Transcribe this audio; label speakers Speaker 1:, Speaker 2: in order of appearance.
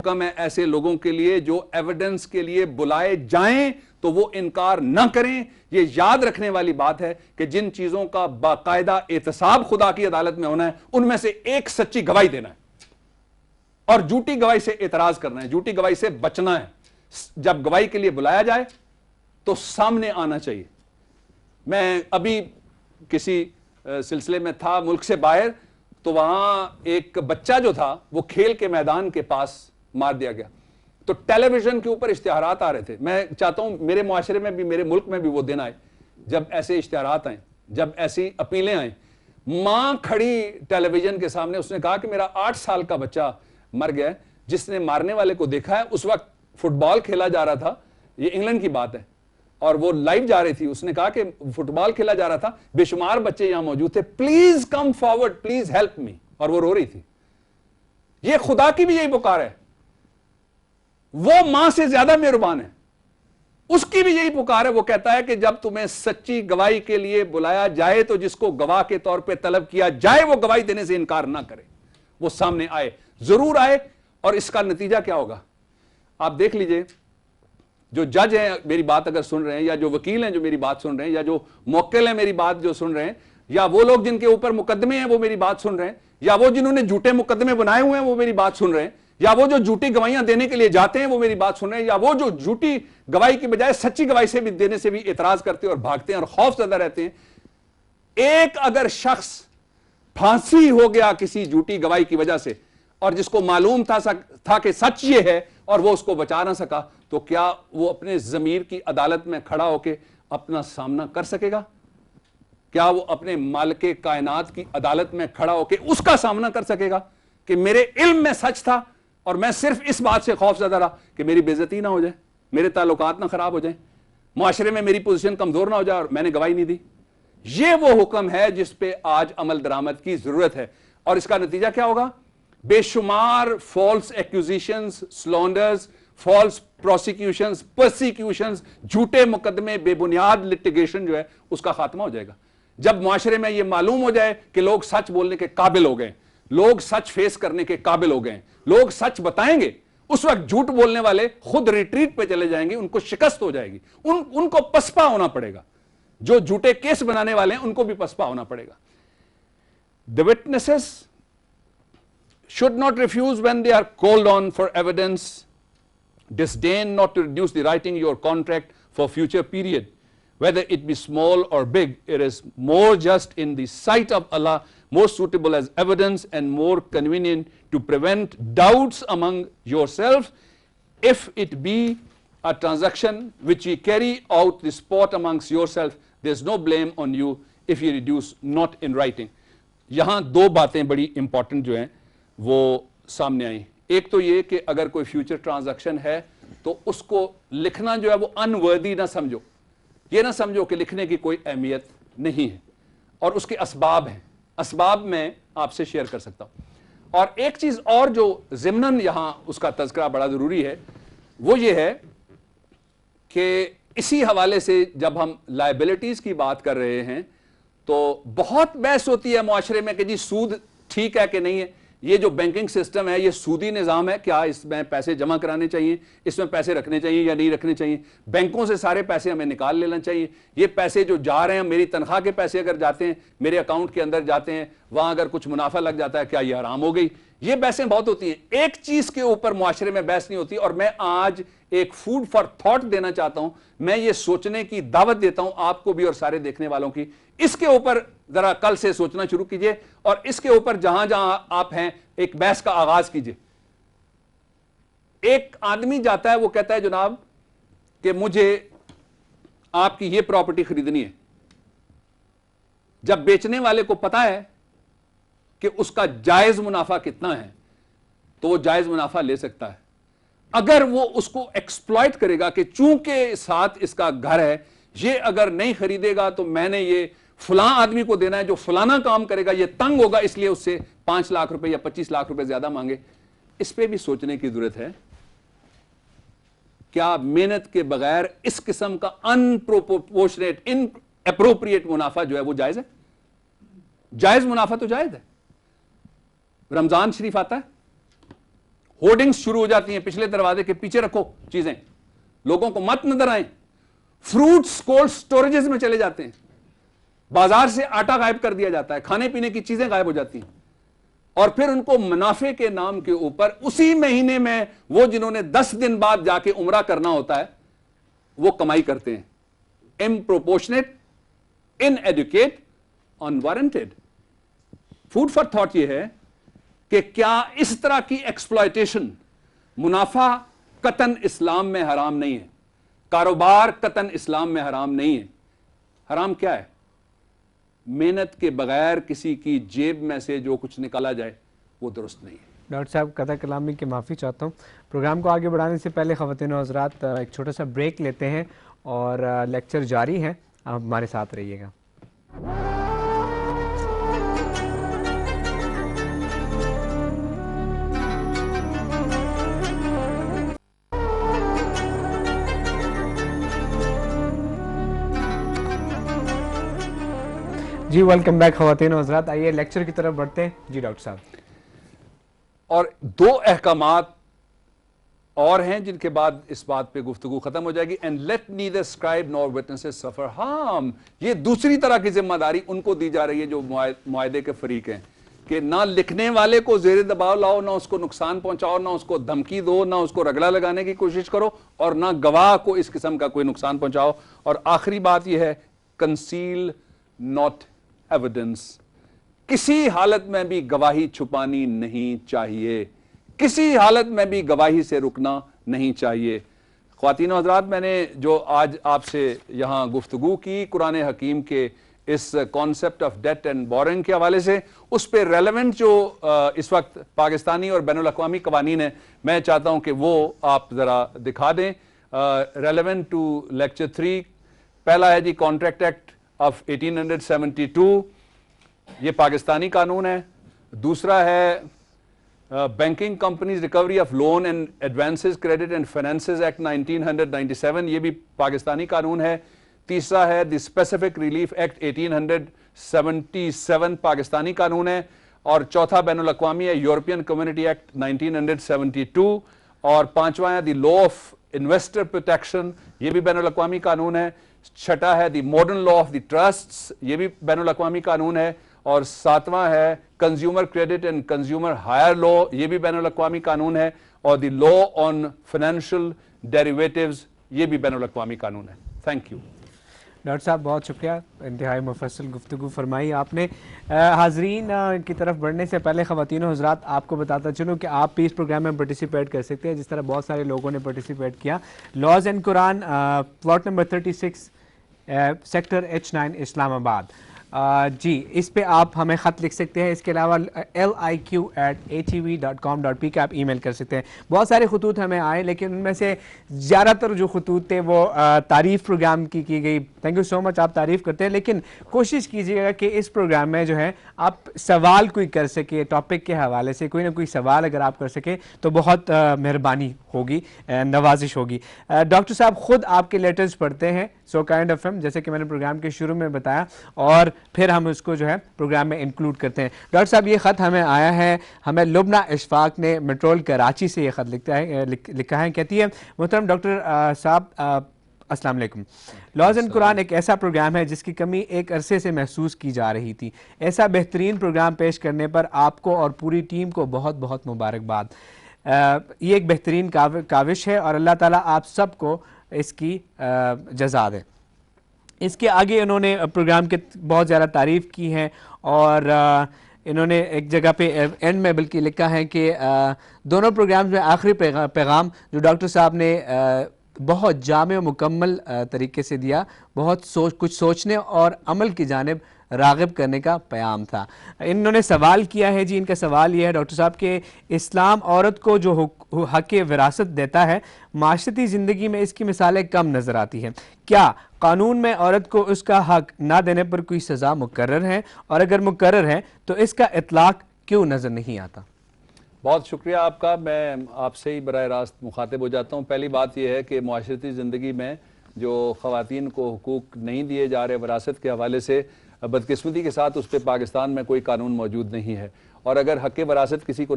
Speaker 1: حکم ہے ایسے لوگوں کے لیے جو ایویڈنس کے لیے بلائے جائیں تو وہ انکار نہ کریں. یہ یاد رکھنے والی بات ہے کہ جن چیزوں کا باقاعدہ احتساب خدا کی عدالت میں ہونا ہے ان میں سے ایک سچی گواہی دینا ہے اور جھوٹی گواہی سے اعتراض کرنا ہے, جھوٹی گواہی سے بچنا ہے. جب گواہی کے لیے بلایا جائے تو سامنے آنا چاہیے. میں ابھی کسی سلسلے میں تھا ملک سے باہر, تو وہاں ایک بچہ جو تھا وہ کھیل کے میدان کے پاس مار دیا گیا. تو ٹیلی ویژن کے اوپر اشتہارات آ رہے تھے. میں چاہتا ہوں میرے معاشرے میں بھی, میرے ملک میں بھی وہ دن آئے جب ایسے اشتہارات آئیں, جب ایسی اپیلیں آئیں. ماں کھڑی ٹیلی ویژن کے سامنے, اس نے کہا کہ میرا 8 سال کا بچہ مر گیا ہے. جس نے مارنے والے کو دیکھا ہے, اس وقت فٹ بال کھیلا جا رہا تھا, یہ انگلینڈ کی بات ہے, اور وہ لائیو جا رہی تھی. اس نے کہا کہ فٹ بال کھیلا جا رہا تھا, بے شمار بچے یہاں موجود تھے, please come forward, please help me, اور وہ رو رہی تھی. یہ خدا کی بھی یہی پکار ہے. وہ ماں سے زیادہ مہربان ہے, اس کی بھی یہی پکار ہے. وہ کہتا ہے کہ جب تمہیں سچی گواہی کے لیے بلایا جائے تو جس کو گواہ کے طور پہ طلب کیا جائے وہ گواہی دینے سے انکار نہ کرے, وہ سامنے آئے, ضرور آئے. اور اس کا نتیجہ کیا ہوگا آپ دیکھ لیجئے. جو جج ہیں میری بات اگر سن رہے ہیں, یا جو وکیل ہیں جو میری بات سن رہے ہیں, یا جو موکل ہیں میری بات جو سن رہے ہیں, یا وہ لوگ جن کے اوپر مقدمے ہیں وہ میری بات سن رہے ہیں, یا وہ جنہوں نے جھوٹے مقدمے بنائے ہوئے ہیں وہ میری بات سن رہے ہیں, یا وہ جو جھوٹی گواہیاں دینے کے لیے جاتے ہیں وہ میری بات سن رہے ہیں, یا وہ جو جھوٹی گواہی کی بجائے سچی گواہی سے بھی دینے سے بھی اعتراض کرتے ہیں اور بھاگتے ہیں اور خوف زدہ رہتے ہیں. ایک اگر شخص پھانسی ہو گیا کسی جھوٹی گواہی کی وجہ سے, اور جس کو معلوم تھا کہ سچ یہ ہے اور وہ اس کو بچا نہ سکا, تو کیا وہ اپنے ضمیر کی عدالت میں کھڑا ہو کے اپنا سامنا کر سکے گا؟ کیا وہ اپنے مالک کائنات کی عدالت میں کھڑا ہو کے اس کا سامنا کر سکے گا کہ میرے علم میں سچ تھا اور میں صرف اس بات سے خوف زدہ رہا کہ میری بے عزتی نہ ہو جائے, میرے تعلقات نہ خراب ہو جائیں, معاشرے میں میری پوزیشن کمزور نہ ہو جائے, اور میں نے گواہی نہیں دی؟ یہ وہ حکم ہے جس پہ آج عمل درآمد کی ضرورت ہے. اور اس کا نتیجہ کیا ہوگا؟ بے شمار فالس ایکوزیشنز, سلانڈرز, فالس پروسیکیوشنز, پرسیکیوشنز, جھوٹے مقدمے, بے بنیاد لٹیگیشن جو ہے اس کا خاتمہ ہو جائے گا. جب معاشرے میں یہ معلوم ہو جائے کہ لوگ سچ بولنے کے قابل ہو گئے, لوگ سچ فیس کرنے کے قابل ہو گئے, لوگ سچ بتائیں گے, اس وقت جھوٹ بولنے والے خود ریٹریٹ پہ چلے جائیں گے, ان کو شکست ہو جائے گی, ان کو پسپا ہونا پڑے گا. جو جھوٹے کیس بنانے والے ہیں ان کو بھی پسپا ہونا پڑے گا. The witnesses should not refuse when they are called on for evidence. Disdain not to reduce the writing your contract for future period, whether it be small or big. It is more just in the sight of Allah, more suitable as evidence, and more convenient to prevent doubts among yourselves. If it be a transaction which ye carry out the sport amongst yourself, there is no blame on you if you reduce not in writing. یہاں دو باتیں بڑی important جو ہیں وہ سامنے آئیں. ایک تو یہ کہ اگر کوئی فیوچر ٹرانزیکشن ہے تو اس کو لکھنا جو ہے وہ انوردی نہ سمجھو. یہ نہ سمجھو کہ لکھنے کی کوئی اہمیت نہیں ہے, اور اس کے اسباب ہیں. اسباب میں آپ سے شیئر کر سکتا ہوں. اور ایک چیز اور جو ضمناً یہاں اس کا تذکرہ بڑا ضروری ہے وہ یہ ہے کہ اسی حوالے سے جب ہم لائبلٹیز کی بات کر رہے ہیں تو بہت بحث ہوتی ہے معاشرے میں کہ جی سود ٹھیک ہے کہ نہیں ہے. یہ جو بینکنگ سسٹم ہے یہ سودی نظام ہے, کیا اس میں پیسے جمع کرانے چاہیے, اس میں پیسے رکھنے چاہیے یا نہیں رکھنے چاہیے, بینکوں سے سارے پیسے ہمیں نکال لینا چاہیے, یہ پیسے جو جا رہے ہیں میری تنخواہ کے پیسے اگر جاتے ہیں میرے اکاؤنٹ کے اندر جاتے ہیں, وہاں اگر کچھ منافع لگ جاتا ہے کیا یہ حرام ہو گئی؟ یہ بحثیں بہت ہوتی ہیں. ایک چیز کے اوپر معاشرے میں بحث نہیں ہوتی, اور میں آج ایک فوڈ فار تھاٹ دینا چاہتا ہوں, میں یہ سوچنے کی دعوت دیتا ہوں آپ کو بھی اور سارے دیکھنے والوں کی. اس کے اوپر ذرا کل سے سوچنا شروع کیجئے, اور اس کے اوپر جہاں جہاں آپ ہیں ایک بحث کا آغاز کیجئے. ایک آدمی جاتا ہے, وہ کہتا ہے جناب کہ مجھے آپ کی یہ پراپرٹی خریدنی ہے. جب بیچنے والے کو پتا ہے کہ اس کا جائز منافع کتنا ہے تو وہ جائز منافع لے سکتا ہے. اگر وہ اس کو ایکسپلائٹ کرے گا کہ چونکہ ساتھ اس کا گھر ہے, یہ اگر نہیں خریدے گا تو میں نے یہ فلاں آدمی کو دینا ہے جو فلانا کام کرے گا, یہ تنگ ہوگا اس لیے اس سے 5 لاکھ روپے یا 25 لاکھ روپے زیادہ مانگے. اس پہ بھی سوچنے کی ضرورت ہے. کیا محنت کے بغیر اس قسم کا انپروپورشنیٹ اپروپریٹ منافع جو ہے وہ جائز ہے؟ جائز منافع تو جائز ہے. رمضان شریف آتا ہے, ہورڈنگز شروع ہو جاتی ہیں, پچھلے دروازے کے پیچھے رکھو چیزیں, لوگوں کو مت نظر آئیں. فروٹس کولڈ سٹوریجز میں چلے جاتے ہیں, بازار سے آٹا غائب کر دیا جاتا ہے, کھانے پینے کی چیزیں غائب ہو جاتی ہیں, اور پھر ان کو منافع کے نام کے اوپر اسی مہینے میں وہ جنہوں نے 10 دن بعد جا کے عمرہ کرنا ہوتا ہے وہ کمائی کرتے ہیں. امپروپورشنیٹ, ان ایڈوکیٹ, انوارنٹیڈ. فوڈ فار تھاٹ یہ ہے کہ کیا اس طرح کی ایکسپلائٹیشن, منافع قطعاً اسلام میں حرام نہیں ہے, کاروبار قطعاً اسلام میں حرام نہیں ہے. حرام کیا ہے؟ محنت کے بغیر کسی کی جیب میں سے جو کچھ نکالا جائے وہ درست نہیں ہے.
Speaker 2: ڈاکٹر صاحب قطع کلامی کی معافی چاہتا ہوں. پروگرام کو آگے بڑھانے سے پہلے خواتین و حضرات ایک چھوٹا سا بریک لیتے ہیں اور لیکچر جاری ہے, آپ ہمارے ساتھ رہیے گا. جی ویلکم بیک خواتین و حضرات, آئیے لیکچر کی طرف بڑھتے ہیں. جی ڈاکٹر صاحب.
Speaker 1: اور 2 احکامات اور ہیں جن کے بعد اس بات پہ گفتگو ختم ہو جائے گی. And let neither scribe nor witnesses suffer harm. یہ دوسری طرح کی ذمہ داری ان کو دی جا رہی ہے جو معاہدے کے فریق ہیں, کہ نہ لکھنے والے کو زیر دباؤ لاؤ, نہ اس کو نقصان پہنچاؤ, نہ اس کو دھمکی دو, نہ اس کو رگڑا لگانے کی کوشش کرو, اور نہ گواہ کو اس قسم کا کوئی نقصان پہنچاؤ. اور آخری بات یہ ہے, conceal not evidence. کسی حالت میں بھی گواہی چھپانی نہیں چاہیے, کسی حالت میں بھی گواہی سے رکنا نہیں چاہیے. خواتین و حضرات, میں نے جو آج آپ سے یہاں گفتگو کی قرآن حکیم کے اس concept of debt and borrowing کے حوالے سے, اس پہ ریلیونٹ جو اس وقت پاکستانی اور بین الاقوامی قوانین ہیں, میں چاہتا ہوں کہ وہ آپ ذرا دکھا دیں. ریلیونٹ ٹو لیکچر 3, پہلا ہے جی کانٹریکٹ ایکٹ آف 1872, یہ پاکستانی قانون ہے. دوسرا ہے banking companies recovery of loan and advances credit and finances act 1997, یہ بھی پاکستانی قانون ہے. تیسرا ہے the specific relief act 1877, Pakistani قانون ہے. اور چوتھا بین الاقوامی ہے یورپین کمیونٹی ایکٹ 1972. اور پانچواں ہے the law of investor protection, یہ بھی بین الاقوامی قانون ہے. چھٹا ہے the modern law of the trusts, یہ بھی بین الاقوامی قانون ہے. اور ساتواں ہے consumer credit and consumer hire law, یہ بھی بین الاقوامی قانون ہے. اور دی لا آن فائنینشیل ڈیریویٹیوز, یہ بھی بین الاقوامی قانون ہے. Thank you.
Speaker 2: ڈاکٹر صاحب بہت شکریہ, انتہائی مفصل گفتگو فرمائی آپ نے. حاضرین کی طرف بڑھنے سے پہلے خواتین و حضرات آپ کو بتاتا چلوں کہ آپ بھی اس پروگرام میں پارٹیسپیٹ کر سکتے ہیں, جس طرح بہت سارے لوگوں نے پارٹیسپیٹ کیا. Laws and Quran, plot number 36, sector H9, اسلام آباد. جی اس پہ آپ ہمیں خط لکھ سکتے ہیں. اس کے علاوہ liq@atv.com.p کا آپ ای میل کر سکتے ہیں. بہت سارے خطوط ہمیں آئے, لیکن ان میں سے زیادہ تر جو خطوط تھے وہ تعریف پروگرام کی گئی. تھینک یو سو مچ, آپ تعریف کرتے ہیں, لیکن کوشش کیجیے گا کہ اس پروگرام میں جو ہے آپ سوال کوئی کر سکے ٹاپک کے حوالے سے, کوئی نہ کوئی سوال اگر آپ کر سکیں تو بہت مہربانی ہوگی, نوازش ہوگی. ڈاکٹر صاحب خود آپ کے لیٹرز پڑھتے ہیں سو کائنڈ آف ہم, جیسے کہ میں نے پروگرام کے شروع میں بتایا, اور پھر ہم اس کو جو ہے پروگرام میں انکلوڈ کرتے ہیں. ڈاکٹر صاحب یہ خط ہمیں آیا ہے, ہمیں لبنہ اشفاق نے میٹرول کراچی سے یہ خط لکھا ہے. کہتی ہے محترم ڈاکٹر صاحب السلام علیکم, لاز اینڈ قرآن ایک ایسا پروگرام ہے جس کی کمی ایک عرصے سے محسوس کی جا رہی تھی. ایسا بہترین پروگرام پیش کرنے پر آپ کو اور پوری ٹیم کو بہت بہت مبارکباد. یہ ایک بہترین کاوش ہے اور اللہ تعالیٰ آپ سب کو اس کی جزا دے. اس کے آگے انہوں نے پروگرام کے بہت زیادہ تعریف کی ہے, اور انہوں نے ایک جگہ پہ اینڈ میں بلکہ لکھا ہے کہ دونوں پروگرامز میں آخری پیغام جو ڈاکٹر صاحب نے بہت جامع و مکمل طریقے سے دیا, بہت کچھ سوچنے اور عمل کی جانب راغب کرنے کا پیام تھا. انہوں نے سوال کیا ہے, جی ان کا سوال یہ ہے ڈاکٹر صاحب کہ اسلام عورت کو جو حق وراثت دیتا ہے, معاشرتی زندگی میں اس کی مثالیں کم نظر آتی ہیں. کیا قانون میں عورت کو اس کا حق نہ دینے پر کوئی سزا مقرر ہے, اور اگر مقرر ہے تو اس کا اطلاق کیوں نظر نہیں آتا؟
Speaker 1: بہت شکریہ آپ کا. میں آپ سے ہی براہ راست مخاطب ہو جاتا ہوں. پہلی بات یہ ہے کہ معاشرتی زندگی میں جو خواتین کو حقوق نہیں دیے جا رہے وراثت کے حوالے سے, بدقسمتی کے ساتھ اس پہ پاکستان میں کوئی قانون موجود نہیں ہے, اور اگر حق وراثت کسی کو